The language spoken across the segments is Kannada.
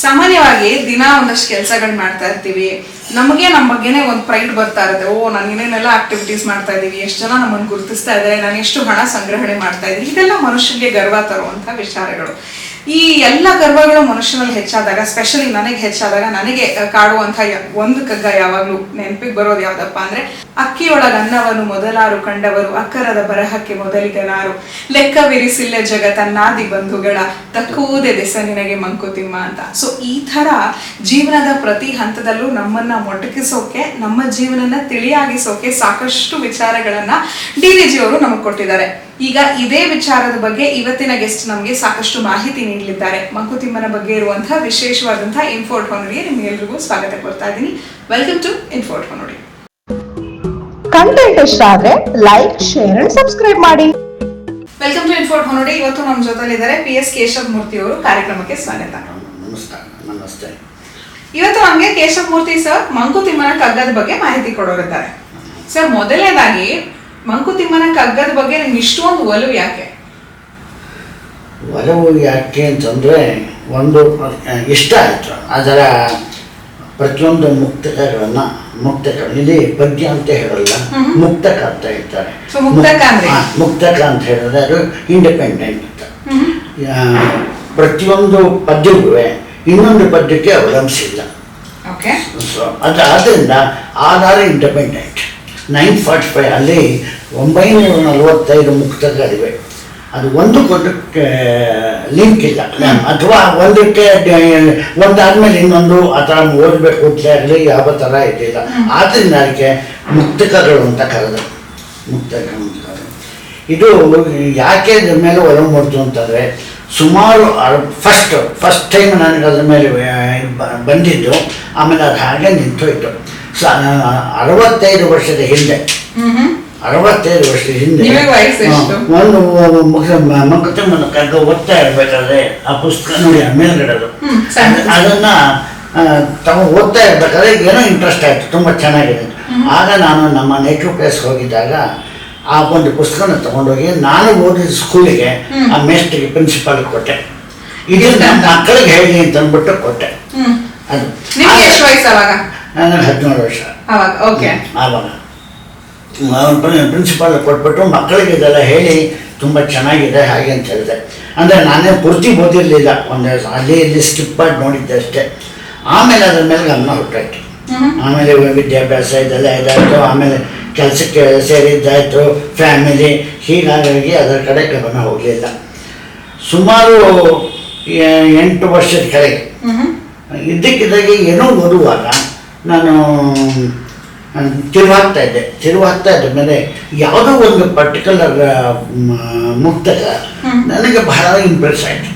ಸಾಮಾನ್ಯವಾಗಿ ದಿನ ಒಂದಷ್ಟು ಕೆಲಸಗಳು ಮಾಡ್ತಾ ಇರ್ತೀವಿ. ನಮಗೆ ನಮ್ಮ ಬಗ್ಗೆನೇ ಒಂದು ಪ್ರೈಡ್ ಬರ್ತಾ ಇರುತ್ತೆ. ಓ, ನಾನು ಏನೇನೆಲ್ಲ ಆಕ್ಟಿವಿಟೀಸ್ ಮಾಡ್ತಾ ಇದ್ದೀವಿ, ಎಷ್ಟು ಜನ ನಮ್ಮನ್ನು ಗುರುತಿಸ್ತಾ ಇದ್ದಾರೆ, ನಾನು ಎಷ್ಟು ಹಣ ಸಂಗ್ರಹಣೆ ಮಾಡ್ತಾ ಇದ್ದೀನಿ, ಇದೆಲ್ಲ ಮನುಷ್ಯನಿಗೆ ಗರ್ವ ತರುವಂಥ ವಿಚಾರಗಳು. ಈ ಎಲ್ಲ ಗರ್ವಗಳು ಮನುಷ್ಯನಲ್ಲಿ ಹೆಚ್ಚಾದಾಗ, ಸ್ಪೆಷಲಿ ನನಗೆ ಹೆಚ್ಚಾದಾಗ, ನನಗೆ ಕಾಡುವಂಥ ಒಂದು ಕಗ್ಗ ಯಾವಾಗಲೂ ನೆನಪಿಗೆ ಬರೋದು ಯಾವುದಪ್ಪ ಅಂದರೆ, ಅಕ್ಕಿಯೊಳಗ ಅನ್ನವನ್ನು ಮೊದಲಾರು ಕಂಡವರು, ಅಕ್ಕರದ ಬರಹಕ್ಕೆ ಮೊದಲಿಗನಾರು, ಲೆಕ್ಕವಿರಿಸಿಲ್ಲ ಜಗತ್ತನ್ನಾದಿ ಬಂಧುಗಳ, ತಕ್ಕುವುದೇ ದೆಸ ನಿನಗೆ ಮಂಕುತಿಮ್ಮ ಅಂತ. ಸೊ ಈ ಥರ ಜೀವನದ ಪ್ರತಿ ಹಂತದಲ್ಲೂ ನಮ್ಮನ್ನ ಮೊಟಕಿಸೋಕೆ, ನಮ್ಮ ಜೀವನನ ತಿಳಿಯಾಗಿಸೋಕೆ ಸಾಕಷ್ಟು ವಿಚಾರಗಳನ್ನ DVG ಅವರು ನಮಗೆ ಕೊಟ್ಟಿದ್ದಾರೆ. ಈಗ ಇದೇ ವಿಚಾರದ ಬಗ್ಗೆ ಇವತ್ತಿನ ಗೆಸ್ಟ್ ನಮಗೆ ಸಾಕಷ್ಟು ಮಾಹಿತಿ ನೀಡಲಿದ್ದಾರೆ. ಮಂಕುತಿಮ್ಮನ ಬಗ್ಗೆ ಇರುವಂತಹ ವಿಶೇಷವಾದಂತಹ ಇನ್ಫೋರ್ಟ್ ಹೊನ್ನೊಡಿಗೆ ನಿಮ್ಗೆಲ್ರಿಗೂ ಸ್ವಾಗತ ಕೊಡ್ತಾ ಇದ್ದೀನಿ. ವೆಲ್ಕಮ್ ಟು ಇನ್ಫೋರ್ಟ್ ಹೊನ್ನೊಡಿ. ಕಂಟೆಂಟ್ ಇಷ್ಟ ಆದ್ರೆ ಲೈಕ್, ಶೇರ್ ಅಂಡ್ ಸಬ್ಸ್ಕ್ರೈಬ್ ಮಾಡಿ. ವೆಲ್ಕಮ್ ಟು ಇನ್ಫೋರ್ಟ್ ಹೊನ್ನೊಡಿ. ಇವತ್ತು ನಮ್ಮ ಜೊತೆಲಿದ್ದಾರೆ PS ಕೇಶವ ಮೂರ್ತಿ ಅವರು. ಕಾರ್ಯಕ್ರಮಕ್ಕೆ ಸ್ವಾಗತ. ನಮಸ್ತೆ. ಇವತ್ತು ನಮಗೆ ಕೇಶವ ಮೂರ್ತಿ ಸರ್ ಮಂಕುತಿಮ್ಮನ ಕಗ್ಗದ ಬಗ್ಗೆ ಮಾಹಿತಿ ಕೊಡೋರಿದ್ದಾರೆ. ಸರ್, ಮೊದಲನೇದಾಗಿ ಮಂಕುತಿಮ್ಮನ ಕಗ್ಗದ ಬಗ್ಗೆ ನಿಮ್ಗೆ ಇಷ್ಟೊಂದು ಒಲವು ಯಾಕೆ? ಒಲವು ಯಾಕೆ ಅಂತಂದರೆ, ಒಂದು ಇಷ್ಟ ಆಯಿತು. ಅದರ ಪ್ರತಿಯೊಂದು ಮುಕ್ತಕಗಳು ಇಲ್ಲಿ ಪದ್ಯ ಅಂತ ಹೇಳಲ್ಲ, ಮುಕ್ತಕ ಅಂತ ಹೇಳ್ತಾರೆ. ಮುಕ್ತಕ ಅಂತ ಹೇಳಿದ್ರೆ ಅದು ಇಂಡಿಪೆಂಡೆಂಟ್ ಅಂತ. ಪ್ರತಿಯೊಂದು ಪದ್ಯವೂ ಇನ್ನೊಂದು ಪದ್ಯಕ್ಕೆ ಅವಲಂಬಿಸಿಲ್ಲ. ಸೊ ಆದ್ದರಿಂದ ಆಧಾರ ಇಂಡಿಪೆಂಡೆಂಟ್. 945 ಅಲ್ಲಿ 945 ಮುಕ್ತಗಳಿವೆ. ಅದು ಒಂದಕ್ಕೊಂದಕ್ಕೆ ಲಿಂಕ್ ಇಲ್ಲ, ಅಥವಾ ಒಂದಾದ್ಮೇಲೆ ಇನ್ನೊಂದು ಆ ಥರ ಓದಬೇಕು ಅಂತ ಆಗಲಿ ಯಾವ ಥರ ಇರಲಿಲ್ಲ. ಆದ್ದರಿಂದ ಅದಕ್ಕೆ ಮುಕ್ತಕಗಳು ಅಂತ ಕರೆದು ಇದು ಯಾಕೆ ಅದ್ರ ಮೇಲೆ ಒಲವು ಮೂಡ್ತು ಅಂತಂದರೆ, ಸುಮಾರು ಫಸ್ಟ್ ಟೈಮ್ ನನಗೆ ಅದ್ರ ಮೇಲೆ ಬಂದಿದ್ದು, ಆಮೇಲೆ ಅದು ಹಾಗೆ ನಿಂತೋಯ್ತು. 65 ವರ್ಷದ ಹಿಂದೆ ಒಂದು ಮಂಕುತಿಮ್ಮನ ಕಗ್ಗ ಓದ್ತಾ ಇರ್ಬೇಕಾದ್ರೆ ಆ ಪುಸ್ತಕ ನೋಡಿ ಮೇಲ್ಗಡೆದು, ಅದನ್ನ ಓದ್ತಾ ಇರ್ಬೇಕಾದ್ರೆ ಏನೋ ಇಂಟ್ರೆಸ್ಟ್ ಆಯ್ತು, ತುಂಬಾ ಚೆನ್ನಾಗಿದೆ. ಆಗ ನಾನು ನಮ್ಮ ನೇಟಿವ್ ಪ್ಲೇಸ್ ಹೋಗಿದ್ದಾಗ ಆ ಒಂದು ಪುಸ್ತಕನ ತಗೊಂಡೋಗಿ ನಾನು ಓದಿದ ಸ್ಕೂಲಿಗೆ ಆ ಮೇಸ್ಟ್ರಿಗೆ ಪ್ರಿನ್ಸಿಪಾಲ್ ಕೊಟ್ಟೆ. ಇದು ನಮ್ಮ ಮಕ್ಕಳಿಗೆ ಹೇಳಿ ಅಂತ ಅಂದ್ಬಿಟ್ಟು ಕೊಟ್ಟೆ. ಅದು ನನಗೆ 17 ವರ್ಷ. ಆವಾಗ ಪ್ರಿನ್ಸಿಪಾಲ್ ಕೊಟ್ಬಿಟ್ಟು ಮಕ್ಕಳಿಗೆ ಇದೆಲ್ಲ ಹೇಳಿ ತುಂಬ ಚೆನ್ನಾಗಿದೆ ಹಾಗೆ ಅಂತ ಹೇಳಿದೆ. ಅಂದರೆ ನಾನೇ ಪೂರ್ತಿ ಓದಿರಲಿಲ್ಲ, ಒಂದು ಅಲ್ಲಿ ಇಲ್ಲಿ ಸ್ಕಿಪ್ ಮಾಡಿ ನೋಡಿದ್ದೆ ಅಷ್ಟೇ. ಆಮೇಲೆ ಅದ್ರ ಮೇಲೆ ಗಮನ ಹೊರಟಾಯ್ತು. ಆಮೇಲೆ ವಿದ್ಯಾಭ್ಯಾಸ ಇದೆಲ್ಲ ಇದಾಯಿತು, ಆಮೇಲೆ ಕೆಲಸಕ್ಕೆ ಸೇರಿದ್ದಾಯಿತು, ಫ್ಯಾಮಿಲಿ, ಹೀಗಾಗಿ ಅದರ ಕಡೆ ಗಮನ ಹೋಗಲಿಲ್ಲ. ಸುಮಾರು 8 ವರ್ಷದ ಕೆಳಗೆ ಇದ್ದಕ್ಕಿದ್ದಾಗೆ ಏನೋ ಓದುವಾಗ ನಾನು ತಿರುವಾಗ್ತಾ ಇದ್ದ ಮೇಲೆ ಯಾವುದೋ ಒಂದು ಪರ್ಟಿಕ್ಯುಲರ್ ಮುಕ್ತಕ ನನಗೆ ಬಹಳ ಇಂಪ್ರೆಸ್ ಆಯಿತು.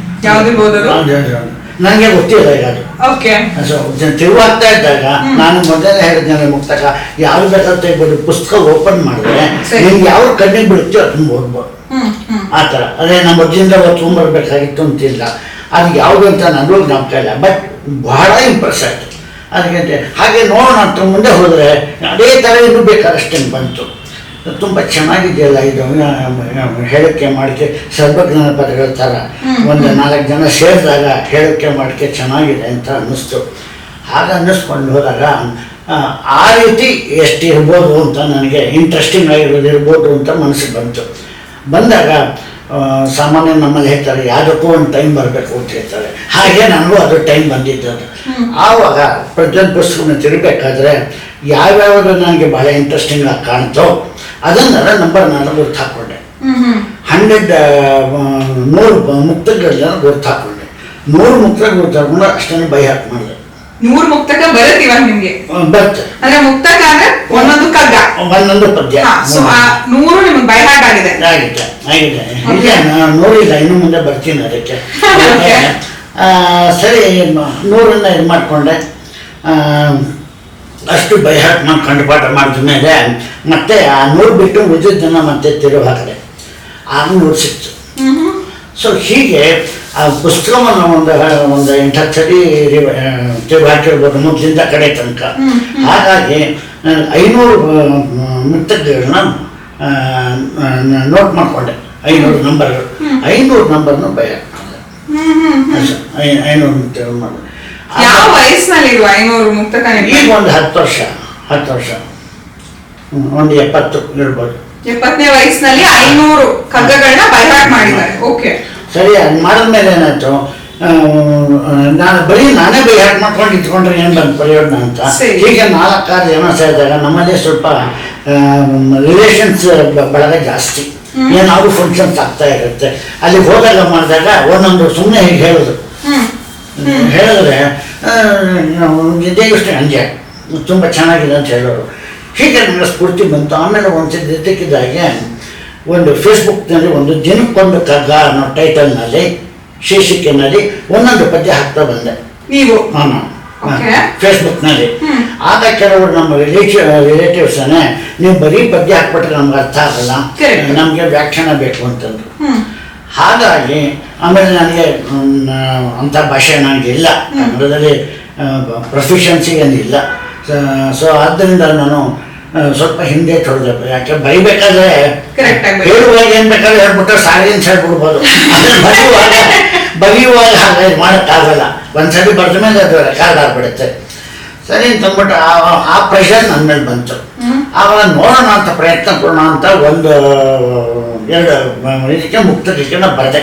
ನನಗೆ ಗೊತ್ತಿಲ್ಲ ಈಗ ಅದು. ಸೊ ತಿರುವಾಗ್ತಾ ಇದ್ದಾಗ ನಾನು ಮೊದಲೇ ಹೇಳಿದ್ನಲ್ಲ, ಮುಕ್ತಕ ಯಾವ್ದು ಬೇಕಾದ್ರೆ ತೆಗ್ಬೋದು, ಪುಸ್ತಕ ಓಪನ್ ಮಾಡಿದ್ರೆ ನಿಮ್ಗೆ ಯಾವ ಕಣ್ಣಿಗೆ ಬಿಡುತ್ತೋ ಅದನ್ನ ಓದ್ಬೋದು. ಆ ಥರ ಅದೇ ನಮ್ಮ ಅಜ್ಜಿಯಿಂದ ಓದ್ಕೊಂಡ್ಬರ್ಬೇಕಾಗಿತ್ತು ಅಂತಿಲ್ಲ. ಅದು ಯಾವುದು ಅಂತ ನನಗೂ ಜ್ಞಾಪಕ ಇಲ್ಲ, ಬಟ್ ಬಹಳ ಇಂಪ್ರೆಸ್ ಆಯಿತು. ಅದಕ್ಕೆ ಹಾಗೆ ನೋಡೋಣ ಅಂತ ಮುಂದೆ ಹೋದರೆ ಅದೇ ಥರ ಇನ್ನೂ ಬೇಕಾದಷ್ಟೇ ಬಂತು. ತುಂಬ ಚೆನ್ನಾಗಿದೆಯಲ್ಲ ಇದು, ಹೇಳಿಕೆ ಮಾಡಿಕೆ ಸರ್ವಜ್ಞಾನ ಪದಗಳ ಥರ ಒಂದು 4 ಜನ ಸೇರಿದಾಗ ಹೇಳಿಕೆ ಮಾಡಿಕೆ ಚೆನ್ನಾಗಿದೆ ಅಂತ ಅನ್ನಿಸ್ತು. ಹಾಗೆ ಅನ್ನಿಸ್ಕೊಂಡು ಹೋದಾಗ ಆ ರೀತಿ ಎಷ್ಟು ಇರ್ಬೋದು ಅಂತ ನನಗೆ ಇಂಟ್ರೆಸ್ಟಿಂಗ್ ಆಗಿರೋದು ಇರ್ಬೋದು ಅಂತ ಮನಸ್ಸಿಗೆ ಬಂದಾಗ ಸಾಮಾನ್ಯ ನಮ್ಮಲ್ಲಿ ಹೇಳ್ತಾರೆ ಯಾವುದಕ್ಕೂ ಒಂದು ಟೈಮ್ ಬರಬೇಕು ಅಂತ ಹೇಳ್ತಾರೆ. ಹಾಗೆ ನನಗೂ ಅದು ಟೈಮ್ ಬಂದಿದ್ದು. ಆವಾಗ ಪ್ರತಿಯೊಂದು ಪುಸ್ತಕನ ತಿರುಗಬೇಕಾದ್ರೆ ಯಾವ್ಯಾವುದು ನನಗೆ ಬಹಳ ಇಂಟ್ರೆಸ್ಟಿಂಗ್ ಆಗಿ ಕಾಣ್ತೋ ಅದನ್ನೆಲ್ಲ ನಂಬರ್ 4 ಗುರ್ತು ಹಾಕ್ಕೊಂಡೆ. 100 ಮುಕ್ತಗಳನ್ನ ಗುರ್ತು ಹಾಕ್ಕೊಂಡೆ. 100 ಮುಕ್ತ ಗುರ್ತು ಹಾಕೊಂಡು ಅಷ್ಟನ್ನು ಬೈ ಹಾಕಿ ಮಾಡಿದೆ. 100 ಮುಕ್ತಕ ಬರುತ್ತೆ ಇವಾಗ ನಿಮ್ಗೆ? ಬರುತ್ತೆ. ಅಂದ್ರೆ ಮುಕ್ತಕ ಅಂದ್ರೆ ಒಂದೊಂದು ಕಗ್ಗ, ಒಂದೊಂದು ಪದ್ಯ. 100 ನಿಮ್ಗೆ ಬೈ ಹಾರ್ಟ್ ಆಗಿದೆ? ಆಗಿದೆ. ಇಲ್ಲ, ನೋಡಿಲ್ಲ, ಇನ್ನು ಮುಂದೆ ಬರ್ತೀನಿ ಅದಕ್ಕೆ. ಸರಿ, 100 ಇದು ಮಾಡಿಕೊಂಡೆ. ಅಷ್ಟು ಬೈ ಹಾರ್ಟ್ ಮಾಡಿ ಕಂಠಪಾಠ ಮಾಡಿದ ಮೇಲೆ ಮತ್ತೆ ಆ 100 ಬಿಟ್ಟು ಉಳಿದಿದ್ದನ್ನು ಮತ್ತೆ ತಿರುವು ಹಾಕಿದೆ. 600 ಸಿಕ್ತು. ಸೊ ಹೀಗೆ ಆ ಪುಸ್ತಕವನ್ನು ಒಂದು 8-10 ಸರಿ ತಿರುವು ಹಾಕಿರ್ಬೋದು ಮೊದಲಿಂದ ಕಡೆ ತನಕ. ಹಾಗಾಗಿ 500 ಮುಕ್ತಗಳನ್ನ ನೋಟ್ ಮಾಡಿಕೊಂಡೆ. 500 ನಂಬರ್ಗಳು, 500 ನಂಬರ್ನ ಬೈ ಹಾಕಿಕೊಂಡೆ. 500 ಮಾಡಿದೆ. ಯಾವ ವಯಸ್ಸಿನಲ್ಲಿ ಇರುವ 500 ಮುಕ್ತಕ ಈಗ ಒಂದು 10 ವರ್ಷ ಒಂದು 70 ಇರ್ಬೋದು. 70ನೇ ವಯಸ್ಸಿನಲ್ಲಿ 500 ಕಗ್ಗಗಳನ್ನ ಬೈಹಾಟ್ ಮಾಡಿದ್ದಾರೆ. ಓಕೆ, ಸರಿ. ಅದು ಮಾಡಿದ್ಮೇಲೆ ಏನಾಯ್ತು, ನಾನು ನಾನೇ ಬೈಹಾಟ್ ಮಾಡ್ಕೊಂಡು ಇಟ್ಕೊಂಡ್ರೆ ಏನು ಬಂದು ಪ್ರಯೋಜನ ಅಂತ. ಹೀಗೆ 4-6 ಜನ ಸೇರಿದಾಗ ನಮ್ಮಲ್ಲಿ ಸ್ವಲ್ಪ ರಿಲೇಷನ್ಸ್ ಬಳಗ ಜಾಸ್ತಿ, ಏನಾದ್ರು ಫಂಕ್ಷನ್ಸ್ ಆಗ್ತಾ ಇರುತ್ತೆ. ಅಲ್ಲಿ ಹೋದಾಗ ಮಾಡಿದಾಗ ಒಂದೊಂದು ಸುಮ್ಮನೆ ಹೀಗೆ ಹೇಳಿದ್ರು, ಹೇಳಿದ್ರೆ ಇದೇ ಇಷ್ಟು ಹಂಗೆ ತುಂಬ ಚೆನ್ನಾಗಿದೆ ಅಂತ ಹೇಳೋರು. ಹೀಗೆ ನನಗೆ ಸ್ಫೂರ್ತಿ ಬಂತು. ಆಮೇಲೆ ಒಂದ್ಸತಿ ಇದ್ದಕ್ಕಿದ್ದಾಗೆ ಒಂದು ಫೇಸ್ಬುಕ್ನಲ್ಲಿ ಒಂದು ದಿನಕ್ಕೊಂದು ಕಗ್ಗ ಅನ್ನೋ ಟೈಟಲ್ನಲ್ಲಿ ಶೀರ್ಷಿಕೆನಲ್ಲಿ ಒಂದೊಂದು ಪದ್ಯ ಹಾಕ್ತಾ ಬಂದೆ ನೀವು. ನಾನು ಫೇಸ್ಬುಕ್ನಲ್ಲಿ. ಆಗ ಕೆಲವರು ನಮ್ಮ ರಿಲೇಟಿವ್ಸನ್ನೇ ನೀವು ಬರೀ ಪದ್ಯ ಹಾಕ್ಬಿಟ್ರೆ ನಮ್ಗೆ ಅರ್ಥ ಆಗಲ್ಲ, ನಮಗೆ ವ್ಯಾಖ್ಯಾನ ಬೇಕು ಅಂತಂದ್ರು. ಹಾಗಾಗಿ ಆಮೇಲೆ ನನಗೆ ಅಂಥ ಭಾಷೆ ನನಗೆ ಇಲ್ಲ, ಕನ್ನಡದಲ್ಲಿ ಪ್ರೊಫಿಷನ್ಸಿ ಏನಿಲ್ಲ. ಸೊ ಆದ್ದರಿಂದ ನಾನು ಸ್ವಲ್ಪ ಹಿಂದೆ ತೊಳೆದೆ. ಯಾಕೆ ಬರಿಬೇಕಾದ್ರೆ ಹೇಳುವಾಗ ಏನು ಬೇಕಾದ್ರೆ ಹೇಳ್ಬಿಟ್ರೆ ಸಾರಿ ಅಂತ ಹೇಳ್ಬಿಡ್ಬೋದು. ಬರೆಯುವಾಗ ಹಾಗೆ ಮಾಡೋಕ್ಕಾಗಲ್ಲ. ಒಂದ್ಸರಿ ಬರೆದ ಮೇಲೆ ಅದು ರೆಕಾರ್ಡ್ ಆಗ್ಬಿಡುತ್ತೆ. ಸರಿ ಅಂತಂದ್ಬಿಟ್ಟು ಆ ಪ್ರೆಷರ್ ನನ್ನ ಮೇಲೆ ಬಂತು. ಆವಾಗ ನೋಡೋಣ ಅಂತ ಪ್ರಯತ್ನ ಪಡೋಣ ಅಂತ ಒಂದು 2 ಇದಕ್ಕೆ ಮುಕ್ತಕ್ಕೆ ಬರೆದೆ.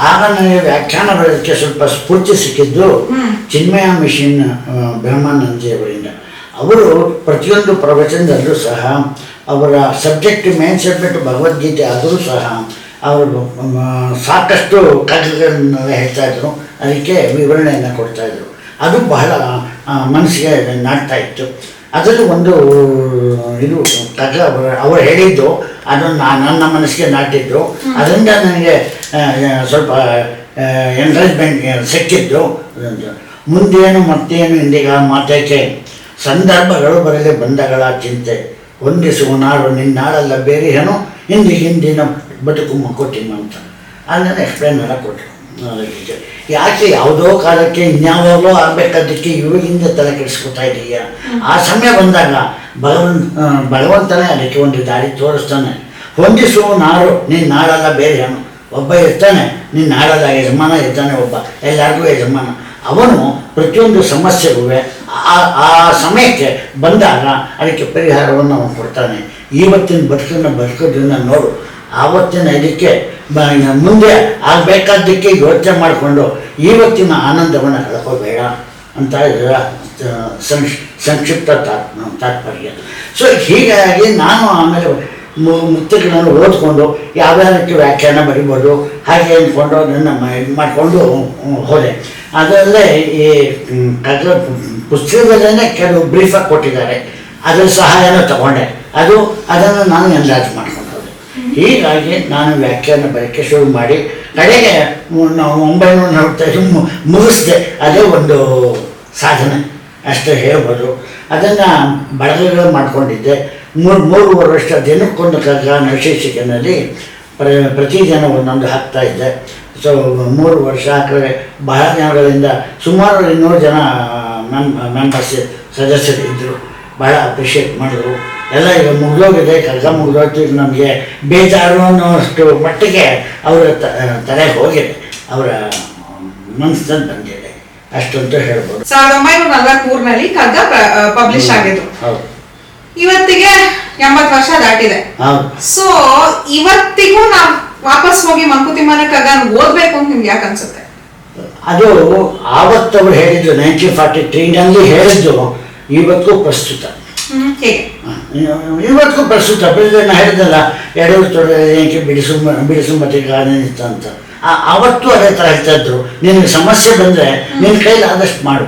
ಆಗ ನನಗೆ ವ್ಯಾಖ್ಯಾನ ಬರೆಯೋದಕ್ಕೆ ಸ್ವಲ್ಪ ಸ್ಫೂರ್ತಿ ಸಿಕ್ಕಿದ್ದು ಚಿನ್ಮಯ ಮಿಷನ್ ಬ್ರಹ್ಮಾನಂದಜಿಯವರಿಂದ. ಅವರು ಪ್ರತಿಯೊಂದು ಪ್ರವಚನದಲ್ಲೂ ಸಹ ಅವರ ಸಬ್ಜೆಕ್ಟ್ ಮೇನ್ ಸಬ್ಜೆಕ್ಟ್ ಭಗವದ್ಗೀತೆ ಆದರೂ ಸಹ ಅವರು ಸಾಕಷ್ಟು ಕಗ್ಗಗಳನ್ನೆಲ್ಲ ಹೇಳ್ತಾಯಿದ್ರು, ಅದಕ್ಕೆ ವಿವರಣೆಯನ್ನು ಕೊಡ್ತಾಯಿದ್ರು. ಅದು ಬಹಳ ಮನಸ್ಸಿಗೆ ನಾಟ್ತಾ ಇತ್ತು. ಅದರಲ್ಲಿ ಒಂದು ಇದು ಕಗ್ಗ ಅವರು ಹೇಳಿದ್ದು ಅದನ್ನು ನನ್ನ ಮನಸ್ಸಿಗೆ ನಾಟಿದ್ದು. ಅದರಿಂದ ನನಗೆ ಸ್ವಲ್ಪ ಎನ್ಕರೇಜ್ಮೆಂಟ್ ಸಿಕ್ಕಿದ್ದು. ಮುಂದೇನು ಮತ್ತೇನು ಇಂದಿಗ ಮಾತೇಕೆ, ಸಂದರ್ಭಗಳು ಬರಲಿ ಬಂಧಗಳ ಚಿಂತೆ, ಹೊಂದಿಸುವ ನಾಡು ನಿನ್ನಾಡಲ್ಲ ಬೇರೆ ಏನು, ಹಿಂದಿನ ಬದುಕು ಮಕ್ಕೋಟಿನ ಅಂತ ಅದನ್ನು ಎಕ್ಸ್ಪ್ಲೇನ್ ಮಾಡಕ್ಕೆ ಕೊಟ್ಟರು. ಯಾಕೆ ಯಾವುದೋ ಕಾಲಕ್ಕೆ ಇನ್ಯಾವಾಗಲೋ ಆಗಬೇಕಾದಕ್ಕೆ ಇವಾಗಿಂದ ತಲೆ ಕೆಡಿಸ್ಕೊತಾ ಇದೆಯಾ? ಆ ಸಮಯ ಬಂದಾಗ ಭಗವಂತನೇ ಅದಕ್ಕೆ ಒಂದು ದಾರಿ ತೋರಿಸ್ತಾನೆ. ಹೊಂದಿಸುವ ನಾಡು ನಿನ್ನ ನಾಡಲ್ಲ ಬೇರೆ ಏನು, ಒಬ್ಬ ಇರ್ತಾನೆ, ನಿನ್ನ ನಾಡಲ್ಲ ಯಜಮಾನ ಇರ್ತಾನೆ, ಒಬ್ಬ ಎಲ್ಲರಿಗೂ ಯಜಮಾನ. ಅವನು ಪ್ರತಿಯೊಂದು ಸಮಸ್ಯೆಗೂ ಆ ಸಮಯಕ್ಕೆ ಬಂದಾಗ ಅದಕ್ಕೆ ಪರಿಹಾರವನ್ನು ಅವನು ಕೊಡ್ತಾನೆ. ಇವತ್ತಿನ ಬದುಕೋದನ್ನು ನೋಡು, ಆವತ್ತಿನ ಇದಕ್ಕೆ ಮುಂದೆ ಆಗಬೇಕಾದ್ದಕ್ಕೆ ಯೋಚನೆ ಮಾಡಿಕೊಂಡು ಇವತ್ತಿನ ಆನಂದವನ್ನು ಕಳ್ಕೋಬೇಡ ಅಂತ ಇದರ ಸಂಕ್ಷಿಪ್ತ ತಾತ್ಪರ್ಯ. ಸೊ ಹೀಗಾಗಿ ನಾನು ಆಮೇಲೆ ಮುಕ್ತಗಳನ್ನು ಓದ್ಕೊಂಡು ಯಾವ್ಯಾವಕ್ಕೆ ವ್ಯಾಖ್ಯಾನ ಬರಿಬೋದು ಹಾಗೆ ಅಂದ್ಕೊಂಡು ಅದನ್ನು ಇದು ಮಾಡಿಕೊಂಡು ಹೋದೆ. ಅದರಲ್ಲೇ ಈ ಕಗ್ಗ ಪುಸ್ತಕದಲ್ಲೇ ಕೆಲವು ಬ್ರೀಫಾಗಿ ಕೊಟ್ಟಿದ್ದಾರೆ, ಅದರ ಸಹಾಯನೂ ತಗೊಂಡೆ. ಅದನ್ನು ನಾನು ಅಂದಾಜು ಮಾಡ್ಕೊಂಡು ಹೋದೆ. ಹೀಗಾಗಿ ನಾನು ವ್ಯಾಖ್ಯಾನ ಬರೋಕ್ಕೆ ಶುರು ಮಾಡಿ ಕಡೆಗೆ 1945 ಮುಗಿಸ್ದೆ. ಅದೇ ಒಂದು ಸಾಧನೆ ಅಷ್ಟೇ ಹೇಳ್ಬೋದು. ಅದನ್ನು ಬಳಗಗಳು ಮಾಡ್ಕೊಂಡಿದ್ದೆ. 3 ವರ್ಷ ದಿನಕ್ಕೊಂದು ಕಗ್ಗ ಶೀರ್ಷಿಕೆಯಲ್ಲಿ ಪ್ರತಿ ಜನ ಒಂದೊಂದು ಹಾಕ್ತಾಯಿದ್ದೆ. ಸೊ 3 ವರ್ಷ ಹಾಕಿದ್ರೆ ಬಹಳ ಜನಗಳಿಂದ ಸುಮಾರು 200 ಜನ ಮೆಂಬರ್ಸ್ ಸದಸ್ಯರಿದ್ದರು. ಭಾಳ ಅಪ್ರಿಷಿಯೇಟ್ ಮಾಡಿದ್ರು. ಎಲ್ಲ ಈಗ ಮುಗಿದೋಗಿದೆ, ಕಗ್ಗ ಮುಗಿದೋಯ್ತು, ಈಗ ನಮಗೆ ಬೇಜಾರು ಅನ್ನೋಷ್ಟು ಮಟ್ಟಿಗೆ ಅವರ ತಲೆಗೆ ಹೋಗಿದೆ, ಅವರ ಮನಸ್ಸಲ್ಲಿ ಬಂದಿದೆ ಅಷ್ಟಂತೂ ಹೇಳ್ಬೋದು. 1943ರಲ್ಲಿ ಕಗ್ಗ ಪಬ್ಲಿಷ್ ಆಗಿದ್ದು. ಹೌದು. ಇವತ್ತಿಗೆ 80 ವರ್ಷ ದಾಟಿದೆ. ಸೊ ಇವತ್ತಿಗೂ ನಾವು ವಾಪಸ್ ಹೋಗಿ ಮಂಕುತಿಮ್ಮನ ಕಗ್ಗ ಓದ್ಬೇಕು ಅಂತ ನಿಮ್ಗೆ ಯಾಕೆ ಅನ್ಸುತ್ತೆ? ಅದು ಆವತ್ತವ್ರು ಹೇಳಿದ್ದು 1943ನಲ್ಲಿ ಹೇಳಿದ್ದು ಇವತ್ತು ಪ್ರಸ್ತುತ. ಇವತ್ತು ಪ್ರಸ್ತುತ ನಾನು ಹೇಳಿದಲ್ಲ, ಎಡವು ತೊಡಗೆ ಬಿಡಿಸುಂಬತಿಗೆ ಆನಂದಿತ ಅಂತ. ಆವತ್ತು ಅದೇ ಥರ ಹೇಳ್ತಾ ಇದ್ರು, ನಿನಗೆ ಸಮಸ್ಯೆ ಬಂದರೆ ನಿನ್ನ ಕೈಲಿ ಆದಷ್ಟು ಮಾಡು,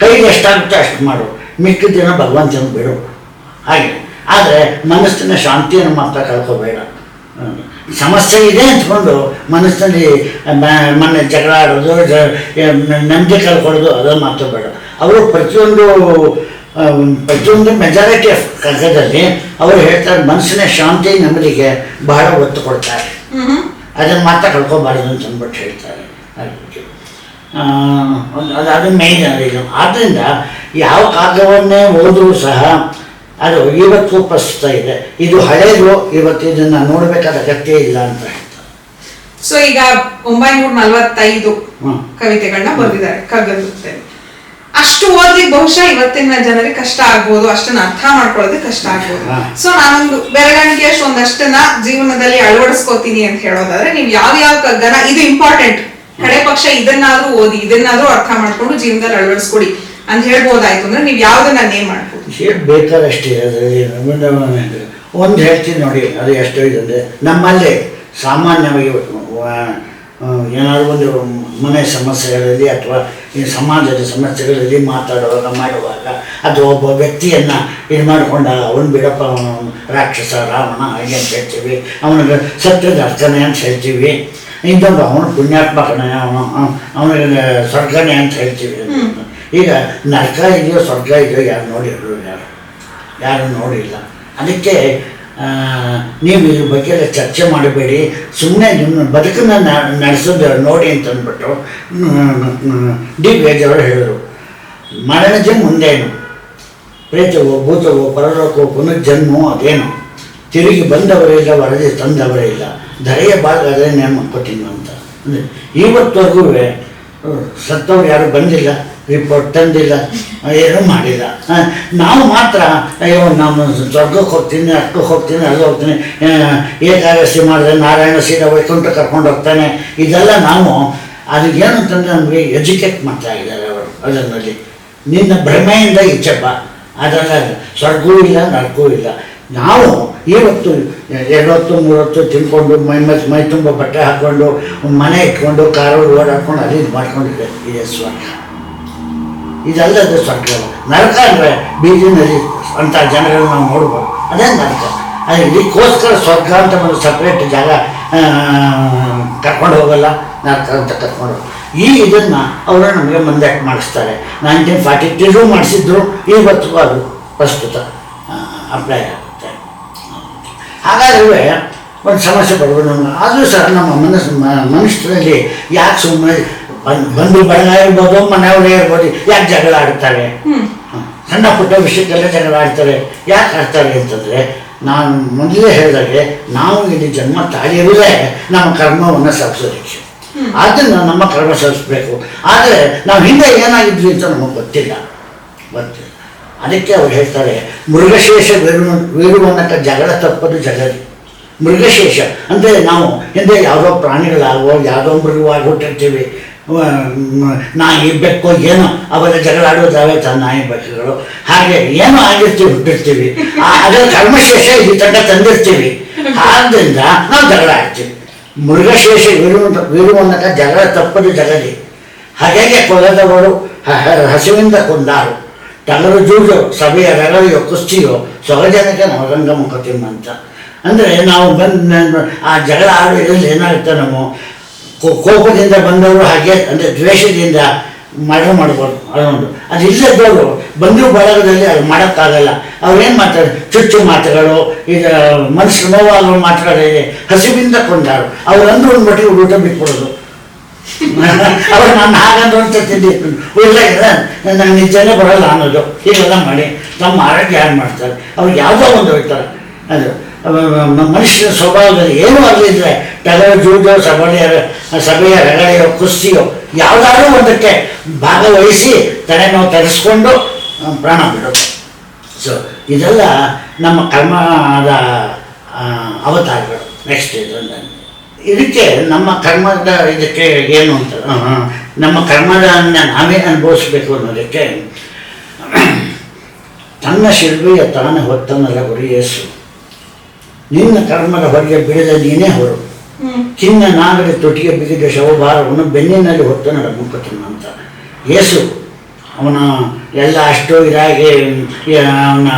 ಕೈಗೆ ಎಷ್ಟಾಗುತ್ತೆ ಅಷ್ಟು ಮಾಡು, ಮಿಕ್ಕಿದ ದಿನ ಭಗವಂತನ ಬಿಡು. ಹಾಗೆ ಆದರೆ ಮನಸ್ಸಿನ ಶಾಂತಿಯನ್ನು ಮಾತ್ರ ಕಳ್ಕೋಬೇಡ. ಸಮಸ್ಯೆ ಇದೆ ಅಂದ್ಕೊಂಡು ಮನಸ್ಸಿನಲ್ಲಿ ಮನೆ ಜಗಳ ಆಡೋದು, ನೆಮ್ಮದಿ ಕಳ್ಕೊಳ್ಳೋದು ಅದನ್ನು ಮಾತ್ರ ಬೇಡ. ಅವರು ಪ್ರತಿಯೊಂದು ಮೆಜಾರಿಟಿ ಆಫ್ ಕಗ್ಗದಲ್ಲಿ ಅವರು ಹೇಳ್ತಾರೆ ಮನಸ್ಸಿನ ಶಾಂತಿ ನೆಮ್ಮದಿಗೆ ಬಹಳ ಒತ್ತು ಕೊಡ್ತಾರೆ, ಅದನ್ನು ಮಾತ್ರ ಕಳ್ಕೊಬಾರ್ದು ಅಂತ ಅಂದ್ಬಿಟ್ಟು ಹೇಳ್ತಾರೆ. ಅದು ಮೇನ್ ಇದು. ಆದ್ದರಿಂದ ಯಾವ ಕಾವ್ಯವನ್ನೇ ಓದರೂ ಸಹ ಅದು ಇವತ್ತು ಪ್ರಸ್ತುತ ಇದೆ. ಇದು ಹಳೇದು, ಇವತ್ತು ಇದನ್ನು ನೋಡಬೇಕಾದ ಅಗತ್ಯ ಇಲ್ಲ ಅಂತ ಹೇಳ್ತಾರೆ. ಸೊ ಈಗ 945 ಹ್ಮ್. ಕವಿತೆಗಳನ್ನ ಬರೆದಿದ್ದಾರೆ ಕಗ್ಗದ. ಅಷ್ಟು ಓದ್ಲಿಕ್ಕೆ ಬಹುಶಃ ಇವತ್ತಿನ ಜನರಿಗೆ ಕಷ್ಟ ಆಗ್ಬೋದು, ಅಷ್ಟನ್ನ ಅರ್ಥ ಮಾಡ್ಕೊಳ್ಳೋದಕ್ಕೆ ಕಷ್ಟ ಆಗ್ಬೋದು. ಸೊ ನಾನೊಂದು ಬೆರಳಿಗೆ ಅಷ್ಟು ಒಂದಷ್ಟನ್ನ ಜೀವನದಲ್ಲಿ ಅಳವಡಿಸ್ಕೋತೀನಿ ಅಂತ ಹೇಳೋದಾದ್ರೆ ನೀವು ಯಾವ ಕಗ್ಗನ ಇದು ಇಂಪಾರ್ಟೆಂಟ್, ಕಡೆ ಪಕ್ಷ ಇದನ್ನಾದ್ರೂ ಓದಿ, ಇದನ್ನಾದ್ರೂ ಅರ್ಥ ಮಾಡ್ಕೊಂಡು ಜೀವನದಲ್ಲಿ ಅಳವಡಿಸ್ಕೊಡಿ ಅಂತ ಹೇಳ್ಬೋದಾಯ್ತು ಅಂದ್ರೆ ನೀವು ಯಾವ್ದನ್ನ ನೇಮ್ ಮಾಡ್ಬೋದು? ಬೇಕಾದಷ್ಟೇ ಅದರಲ್ಲಿ ಒಂದು ಹೇಳ್ತೀನಿ ನೋಡಿ, ಅದು ಎಷ್ಟು ಇದೆ ನಮ್ಮಲ್ಲಿ ಸಾಮಾನ್ಯವಾಗಿ ಏನಾದರೂ ಒಂದು ಮನೆ ಸಮಸ್ಯೆಗಳಲ್ಲಿ ಅಥವಾ ಈ ಸಮಾಜದ ಸಮಸ್ಯೆಗಳಲ್ಲಿ ಮಾತಾಡುವಾಗ ಮಾಡುವಾಗ ಅಥವಾ ಒಬ್ಬ ವ್ಯಕ್ತಿಯನ್ನು ಇದು ಮಾಡಿಕೊಂಡಾಗ ಅವನು ಬಿಡಪ್ಪ ಅವನು ರಾಕ್ಷಸ ರಾವಣ ಹಾಗೆ ಅಂತ ಹೇಳ್ತೀವಿ, ಅವನಿಗೆ ಸತ್ಯದ ಅರ್ಥನೇ ಅಂತ ಹೇಳ್ತೀವಿ, ಇನ್ನೊಬ್ಬ ಅವನು ಪುಣ್ಯಾತ್ಮಕನೇ ಅವನಿಗೆ ಸ್ವರ್ಗನೇ ಅಂತ ಹೇಳ್ತೀವಿ. ಈಗ ನರಕ ಇದೆಯೋ ಸ್ವರ್ಗ ಇದೆಯೋ ಯಾರು ನೋಡಿಲ್ಲ. ಅದಕ್ಕೆ ನೀವು ಇದ್ರ ಬಗ್ಗೆ ಎಲ್ಲ ಚರ್ಚೆ ಮಾಡಬೇಡಿ, ಸುಮ್ಮನೆ ನಿಮ್ಮ ಬದುಕನ್ನು ನಡೆಸೋದು ನೋಡಿ ಅಂತ ಅಂದ್ಬಿಟ್ಟು ಡಿ ಬೇಜವರು ಹೇಳಿದರು. ಮರಣದ ಮುಂದೇನು, ಪ್ರೇತವೋ ಭೂತವೋ ಪರಲೋಕವೋ ಪುನರ್ಜನ್ಮವೋ ಅದೇನು, ತಿರುಗಿ ಬಂದವರಿಲ್ಲ ವರದಿ ತಂದವರಿಲ್ಲ, ಧರೆಯ ಭಾಗಾದರೆ ನೇಮಕೊಟ್ಟಿದ್ದು ಅಂತ. ಅಂದರೆ ಇವತ್ತವರೆಗೂ ಸತ್ತವ್ರು ಯಾರು ಬಂದಿಲ್ಲ, ರಿಪೋರ್ಟ್ ತಂದಿಲ್ಲ, ಏನೂ ಮಾಡಿಲ್ಲ. ನಾವು ಮಾತ್ರ ಅಯ್ಯೋ ನಾನು ಸ್ವರ್ಗಕ್ಕೆ ಹೋಗ್ತೀನಿ, ಅಕ್ಕಕ್ಕೆ ಹೋಗ್ತೀನಿ, ಅಲ್ಲಿ ಹೋಗ್ತೀನಿ, ಏಕಾದಶಿ ಮಾಡಿದ್ರೆ ನಾರಾಯಣ ಸೀದಾ ವೈಕುಂಠ ಕರ್ಕೊಂಡು ಹೋಗ್ತಾನೆ, ಇದೆಲ್ಲ ನಾವು ಅದು ಏನು ಅಂತಂದರೆ ನಮಗೆ ಎಜುಕೇಟ್ ಮಾಡ್ತಾ ಇದ್ದಾರೆ ಅವರು. ಅದರಲ್ಲಿ ನಿನ್ನ ಭ್ರಮೆಯಿಂದ ಈಚೆಬ್ಬ, ಅದೆಲ್ಲ ಸ್ವರ್ಗವೂ ಇಲ್ಲ ನರಕವೂ ಇಲ್ಲ. ನಾವು ಇವತ್ತು 2 ಹೊತ್ತು 3 ಹೊತ್ತು ತಿನ್ಕೊಂಡು ಮೈ ತುಂಬ ಬಟ್ಟೆ ಹಾಕ್ಕೊಂಡು ಮನೆ ಇಟ್ಕೊಂಡು ಕಾರು ಓಡಾಡ್ಕೊಂಡು ಅದು ಇದು ಮಾಡ್ಕೊಂಡಿದ್ದೆ, ಇದೆ ಸ್ವರ್ಗ. ಇದಲ್ಲದೆ ಸ್ವರ್ಗ. ನರಕ ಅಂದರೆ ಬೀದಿನಲ್ಲಿ ಅಂಥ ಜನಗಳನ್ನ ನಾವು ನೋಡ್ಬೋದು, ಅದೇ ನರಕ. ಇದಕ್ಕೋಸ್ಕರ ಸ್ವರ್ಗ ಅಂತ ಒಂದು ಸಪ್ರೇಟ್ ಜಾಗ ಕರ್ಕೊಂಡು ಹೋಗಲ್ಲ, ನರಕ ಅಂತ ಕರ್ಕೊಂಡು ಹೋಗಲ್ಲ. ಇದನ್ನು ಅವರು ನಮಗೆ ಮಂದಾಟ ಮಾಡಿಸ್ತಾರೆ. 1943 ಮಾಡಿಸಿದ್ರು, ಇವತ್ತಿಗೂ ಅದು ಪ್ರಸ್ತುತ ಅಪ್ಲೈ ಆಗುತ್ತೆ. ಹಾಗಾದ್ರೆ ಒಂದು ಸಮಸ್ಯೆ ಬರ್ಬೋದು ನಮ್ಗೆ. ಆದರೂ ಸಹ ನಮ್ಮ ಮನುಷ್ಯರಲ್ಲಿ ಯಾಕೆ ಸುಮ್ಮನೆ ಬಂದು ಬಳಗ ಇರ್ಬೋದು, ಮನೆಯವರೇ ಇರ್ಬೋದು, ಯಾಕೆ ಜಗಳ ಆಡ್ತಾರೆ? ಸಣ್ಣ ಪುಟ್ಟ ವಿಷಯಕ್ಕೆಲ್ಲ ಜಗಳ ಆಡ್ತಾರೆ. ಯಾಕೆ ಆಡ್ತಾರೆ ಅಂತಂದರೆ, ನಾನು ಮೊದಲೇ ಹೇಳಿದಾಗೆ ನಾವು ಇಲ್ಲಿ ಜನ್ಮ ತಾಳಿರುವುದೇ ನಮ್ಮ ಕರ್ಮವನ್ನು ಸಲ್ಲಿಸೋದಕ್ಕೆ. ಅದನ್ನು ನಮ್ಮ ಕರ್ಮ ಸಲ್ಲಿಸಬೇಕು. ಆದರೆ ನಾವು ಹಿಂದೆ ಏನಾಗಿದ್ವಿ ಅಂತ ನಮಗೆ ಗೊತ್ತಿಲ್ಲ. ಅದಕ್ಕೆ ಅವ್ರು ಹೇಳ್ತಾರೆ, ಮೃಗಶೇಷ ವೀರುವನ್ನಕ ಜಗಳ ತಪ್ಪದು ಜಗಲಿ. ಮೃಗಶೇಷ ಅಂದರೆ ನಾವು ಹಿಂದೆ ಯಾವುದೋ ಪ್ರಾಣಿಗಳಾಗೋ ಯಾವುದೋ ಮೃಗವಾಗಿ ಹುಟ್ಟಿರ್ತೀವಿ. ನಾಯಿ ಬೆಕ್ಕು ಏನೋ ಅವೆಲ್ಲ ಜಗಳ ಆಡೋದಾವೆ ನಾಯಿ ಬೆಕ್ಕುಗಳು, ಹಾಗೆ ಏನೋ ಆಗಿರ್ತೀವಿ, ಹುಟ್ಟಿರ್ತೀವಿ. ಅದರ ಕರ್ಮಶೇಷ ಇಲ್ಲಿ ತನಕ ತಂದಿರ್ತೀವಿ. ಆದ್ದರಿಂದ ನಾವು ಜಗಳ ಆಡ್ತೀವಿ. ಮೃಗಶೇಷ ವೀರುವನ್ನಕ ಜಗಳ ತಪ್ಪದು ಜಗಲಿ. ಹಾಗಾಗಿ ಕೊಲದವರು ಹಸಿವಿಂದ ಕೊಂದಾರು, ಟಗರು ಜೂಜು ಸಭೆಯ ರಗಳೆಯೋ ಕುಸ್ತಿಯೋ ಸೊಗಜನಕ್ಕೆ ನವರಂಗ ಮುಖತಿಮ್ಮ ಅಂತ. ಅಂದರೆ ನಾವು ಆ ಜಗಳ ಆಡೋದ್ರಲ್ಲಿ ಏನಾಗುತ್ತೆ, ನಾವು ಕೋಪದಿಂದ ಬಂದವರು ಹಾಗೆ ಅಂದರೆ ದ್ವೇಷದಿಂದ ಮಾಡ್ಬೋದು. ಅದೊಂದು ಅದು ಇಲ್ಲದವರು ಬಂಧು ಬಳಗದಲ್ಲಿ ಅದು ಮಾಡೋಕ್ಕಾಗಲ್ಲ. ಅವ್ರೇನು ಮಾಡ್ತಾರೆ, ಚುಚ್ಚು ಮಾತುಗಳು, ಈಗ ಮನಸ್ಸು ನೋವಾಗೋ ಮಾತುಗಳಿದೆ. ಹಸಿವಿಂದ ಕೊಂಡಾರು ಅವ್ರಂದ್ರೂ ಒಂದು ಮಟ್ಟಿಗೆ ಊಟ ಬಿಟ್ಕೊಡೋದು. ಅವ್ರು ನಾನು ಹಾಗಂದ್ರು ಅಂತ ತಿಂದಿತ್ತು, ಇಲ್ಲ ಇಲ್ಲ ನಂಗೆ ನಿಜನೇ ಬರೋಲ್ಲ ಅನ್ನೋದು. ಹೀಗೆಲ್ಲ ಮಾಡಿ ತಮ್ಮ ಆರೋಗ್ಯ ಹಾಳು ಮಾಡ್ತಾರೆ. ಅವ್ರು ಯಾವುದೋ ಒಂದು ಹೋಗ್ತಾರೆ. ಅದು ಮನುಷ್ಯನ ಸ್ವಭಾವದಲ್ಲಿ ಏನೂ ಆಗಲಿದ್ರೆ ಟಗರು ಜೂಜೋ ಸಭೆಯ ರಗಳೆಯೋ ಕುಸ್ತಿಯೋ ಯಾವುದಾದ್ರೂ ಒಂದಕ್ಕೆ ಭಾಗವಹಿಸಿ ತಲೆನೋವು ತರಿಸ್ಕೊಂಡು ಪ್ರಾಣ ಬಿಡೋದು. ಸೊ ಇದೆಲ್ಲ ನಮ್ಮ ಕರ್ಮದ ಅವತಾರಗಳು. ನೆಕ್ಸ್ಟ್ ಇದಕ್ಕೆ ನಮ್ಮ ಕರ್ಮದ ಇದಕ್ಕೆ ಏನು ಅಂತ, ನಮ್ಮ ಕರ್ಮದ ನಾವೇ ಅನುಭವಿಸ್ಬೇಕು ಅನ್ನೋದಕ್ಕೆ ತನ್ನ ಶಿಲ್ಬೆಯ ತಾನು ಹೊತ್ತನಲ್ಲ ಗುರಿ ಯೇಸು. ನಿನ್ನ ಕರ್ಮದ ಹೊರಗೆ ಬಿಡದ ನೀನೇ ಹೊರು, ಚಿನ್ನ ನಾಗಡೆ ತೊಟ್ಟಿಗೆ ಬಿಗಿದ ಶವಭಾರವನ್ನು ಬೆನ್ನಿನಲ್ಲಿ ಹೊತ್ತನಲ್ಲ ಮುಖತಿಮ್ಮ ಅಂತ. ಯೇಸು ಅವನ ಎಲ್ಲ ಅಷ್ಟೋ ಇದಾಗಿ ಅವನ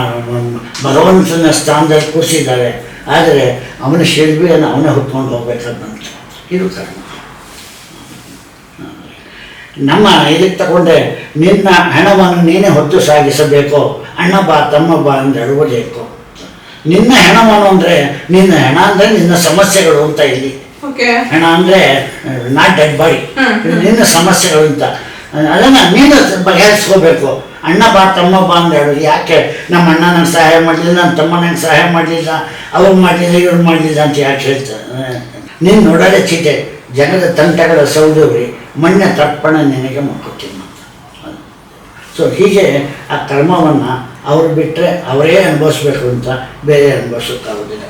ಭಗವಂತನ ಸ್ಥಾನದಲ್ಲಿ ಕೂರಿಸಿದ್ದಾರೆ. ಆದರೆ ಅವನ ಶಿಲ್ಬೆಯನ್ನು ಅವನೇ ಹೊತ್ಕೊಂಡು ಹೋಗ್ಬೇಕಾದಂತ ಇದು ಕರ್ಮ. ನಮ್ಮ ಇದಕ್ಕೆ ತಗೊಂಡೆ, ನಿನ್ನ ಹೆಣವನ್ನು ನೀನೇ ಹೊತ್ತು ಸಾಗಿಸಬೇಕು, ಅಣ್ಣ ಬಾ ತಮ್ಮ ಬಾ ಎಂದು ಅಳುವುದೇಕು. ನಿನ್ನ ಹೆಣವನ್ನು ಅಂದರೆ ನಿನ್ನ ಹೆಣ ಅಂದರೆ ನಿನ್ನ ಸಮಸ್ಯೆಗಳು ಅಂತ. ಇಲ್ಲಿ ಹೆಣ ಅಂದರೆ ನಾಟ್ ಡೆಡ್ ಬಾಡಿ, ನಿನ್ನ ಸಮಸ್ಯೆಗಳು ಅಂತ. ಅದನ್ನು ನೀನು ಬಗೆಹರಿಸ್ಕೋಬೇಕು. ಅಣ್ಣ ಬಾ ತಮ್ಮ ಬಾ ಅಂತ ಹೇಳೋದು ಯಾಕೆ? ನಮ್ಮ ಅಣ್ಣ ನಂಗೆ ಸಹಾಯ ಮಾಡಲಿಲ್ಲ, ನಮ್ಮ ತಮ್ಮ ನಂಗೆ ಸಹಾಯ ಮಾಡಲಿಲ್ಲ, ಅವ್ರು ಮಾಡಲಿಲ್ಲ, ಇವ್ರು ಮಾಡಲಿಲ್ಲ ಅಂತ ಯಾಕೆ ಹೇಳ್ತಾರೆ? ನೀನು ನೋಡೋದೇ ಚೀಟೆ, ಜನದ ತಂಟಗಳ ಸೌದವರಿ ಮಣ್ಣ ತರ್ಪಣ ನಿನಗೆ ಮುಕ್ಕುತ್ತೀನಿ. ಸೊ ಹೀಗೆ ಆ ಕರ್ಮವನ್ನು ಅವರು ಬಿಟ್ಟರೆ ಅವರೇ ಅನುಭವಿಸ್ಬೇಕು ಅಂತ ಬೇರೆ ಅನುಭವಿಸೋಕ್ಕಾಗೋದಿಲ್ಲ.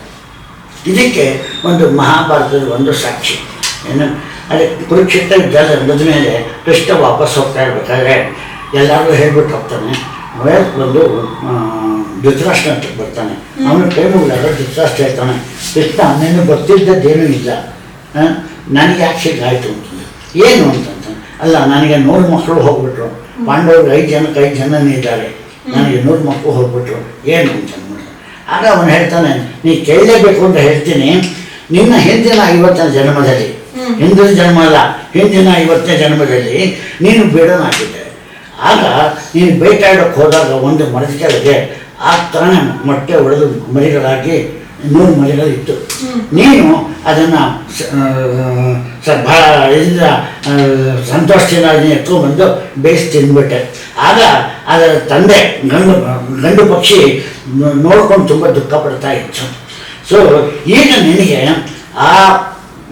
ಇದಕ್ಕೆ ಒಂದು ಮಹಾಭಾರತದ ಒಂದು ಸಾಕ್ಷಿ ಏನು, ಅದೇ ಕುರುಕ್ಷೇತ್ರ ಯುದ್ಧ ನಡೆದ ಮೇಲೆ ಕೃಷ್ಣ ವಾಪಸ್ ಹೋಗ್ತಾ ಇರ್ಬೇಕಾದ್ರೆ ಎಲ್ಲರಿಗೂ ಹೇಳ್ಬಿಟ್ಟು ಹೋಗ್ತಾನೆ. ಒಂದು ಧೃತರಾಷ್ಟ್ರ ಅಂತ ಬರ್ತಾನೆ. ಅವನು ಕೈ ಮುಗಿದಾಗ ಧೃತರಾಷ್ಟ್ರ ಹೇಳ್ತಾನೆ, ಕೃಷ್ಣ ನಿನ್ನ ಗೊತ್ತಿದ್ದದ್ದೇನೂ ಇಲ್ಲ, ನನಗೆ ಯಾಕೆ ಹೀಗಾಯಿತು ಅಂತಂದು. ಏನು ಅಂತಂತಾನೆ. ಅಲ್ಲ, ನನಗೆ 100 ಮಕ್ಕಳು ಹೋಗ್ಬಿಟ್ರು, ಪಾಂಡವ್ರಿಗೆ 5 ಜನನೇ ಇದ್ದಾರೆ, ನನಗೆ 100 ಮಕ್ಕಳು ಹೋಗ್ಬಿಟ್ರು, ಏನು ಅಂತ ಅಂದ್ಬಿಟ್ಟು. ಆಗ ಅವನು ಹೇಳ್ತಾನೆ, ನೀ ಕೇಳಲೇಬೇಕು ಅಂತ ಹೇಳ್ತೀನಿ, ನಿನ್ನ ಹಿಂದಿನ 50ನೇ ಜನ್ಮದಲ್ಲಿ, ಹಿಂದಿನ ಜನ್ಮ ಅಲ್ಲ, ಹಿಂದಿನ 50ನೇ ಜನ್ಮದಲ್ಲಿ ನೀನು ಬೇಡನಾಗಿದ್ದೆ. ಆಗ ನೀನು ಬೇಟಾಡೋಕ್ಕೆ ಹೋದಾಗ ಒಂದು ಮರದ ಕೆಳಗೆ ಆ ತಾನೇ ಮೊಟ್ಟೆ ಹೊಡೆದು ಮರಿಗಳಾಗಿ 100 ಮರಿಗಳಿತ್ತು. ನೀನು ಅದನ್ನು ಭಾಳ ಇದರಿಂದ ಸಂತೋಷದಿಂದ ಅದನ್ನ ಎತ್ಕೊಂಡ್ಬಂದು ಬೇಯಿಸಿ ತಿಂದ್ಬಿಟ್ಟೆ. ಆಗ ಅದರ ತಂದೆ ಗಂಡು ಪಕ್ಷಿ ನೋಡ್ಕೊಂಡು ತುಂಬ ದುಃಖ ಪಡ್ತಾ ಇತ್ತು. ಸೊ ಈಗ ನಿನಗೆ ಆ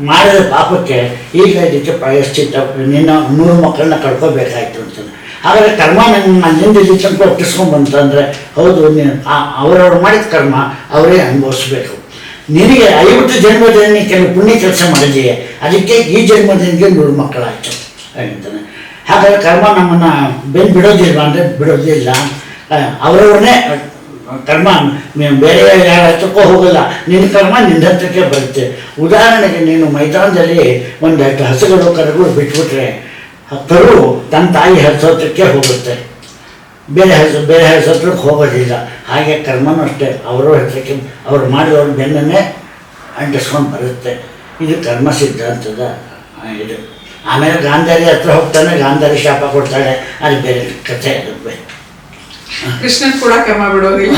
ಮಾಡಿದ ಪಾಪಕ್ಕೆ ಈಗ ಇದಕ್ಕೆ ಪ್ರಾಯಶ್ಚಿತ್ತ, ನಿನ್ನ 100 ಮಕ್ಕಳನ್ನ ಕಳ್ಕೊಬೇಕಾಯ್ತು ಅಂತಂದ್ರೆ. ಹಾಗಾದರೆ ಕರ್ಮ ನನ್ನ ಅಲ್ಲಿಂದ ಇಲ್ಲಿ ತನಕ ಒಪ್ಪಿಸ್ಕೊಂಡ್ಬಂತಂದರೆ ಹೌದು, ಅವರವ್ರು ಮಾಡಿದ ಕರ್ಮ ಅವರೇ ಅನುಭವಿಸ್ಬೇಕು. ನಿನಗೆ 50 ಜನ್ಮದಲ್ಲಿ ಕೆಲವು ಪುಣ್ಯ ಕೆಲಸ ಮಾಡಿದೆಯೇ, ಅದಕ್ಕೆ ಈ ಜನ್ಮದಿಂದ 100 ಮಕ್ಕಳಾಯಿತು ಅಂತಾನೆ. ಹಾಗಾದರೆ ಕರ್ಮ ನಮ್ಮನ್ನು ಬಿಡೋದಿಲ್ಲ ಅಂದರೆ ಬಿಡೋದಿಲ್ಲ, ಅವರವನ್ನೇ ಕರ್ಮ ಬೇರೆ ಯಾರ ಹತ್ರಕ್ಕೂ ಹೋಗಲ್ಲ, ನಿನ್ನ ಕರ್ಮ ನಿನ್ನ ಹತ್ರಕ್ಕೆ ಬರುತ್ತೆ. ಉದಾಹರಣೆಗೆ ನೀನು ಮೈದಾನದಲ್ಲಿ ಒಂದಷ್ಟು ಹಸುಗಳು ಕರುಗಳು ಬಿಟ್ಬಿಟ್ರೆ ಕರು ತನ್ನ ತಾಯಿ ಹಸೋತ್ರಕ್ಕೆ ಹೋಗುತ್ತೆ, ಬೇರೆ ಹಸೋತ್ರಕ್ಕೆ ಹೋಗೋದಿಲ್ಲ. ಹಾಗೆ ಕರ್ಮನೂ ಅಷ್ಟೇ, ಅವರ ಹತ್ರಕ್ಕೆ ಅವ್ರು ಮಾಡಿದವ್ರ ಬೆನ್ನನ್ನೇ ಅಂಟಿಸ್ಕೊಂಡು ಬರುತ್ತೆ. ಇದು ಕರ್ಮ ಸಿದ್ಧಾಂತದ ಇದು. ಆಮೇಲೆ ಗಾಂಧಾರಿ ಹತ್ರ ಹೋಗ್ತಾನೆ, ಗಾಂಧಾರಿ ಶಾಪ ಕೊಡ್ತಾಳೆ, ಅದು ಬೇರೆ ಕಥೆ. ಅದು ಕೃಷ್ಣನ್ ಕೂಡ ಕರ್ಮ ಬಿಡೋದಿಲ್ಲ,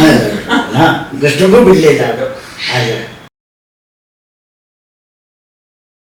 ಕೃಷ್ಣಗೂ ಬಿಡಲಿಲ್ಲ ಅದು ಹಾಗೆ.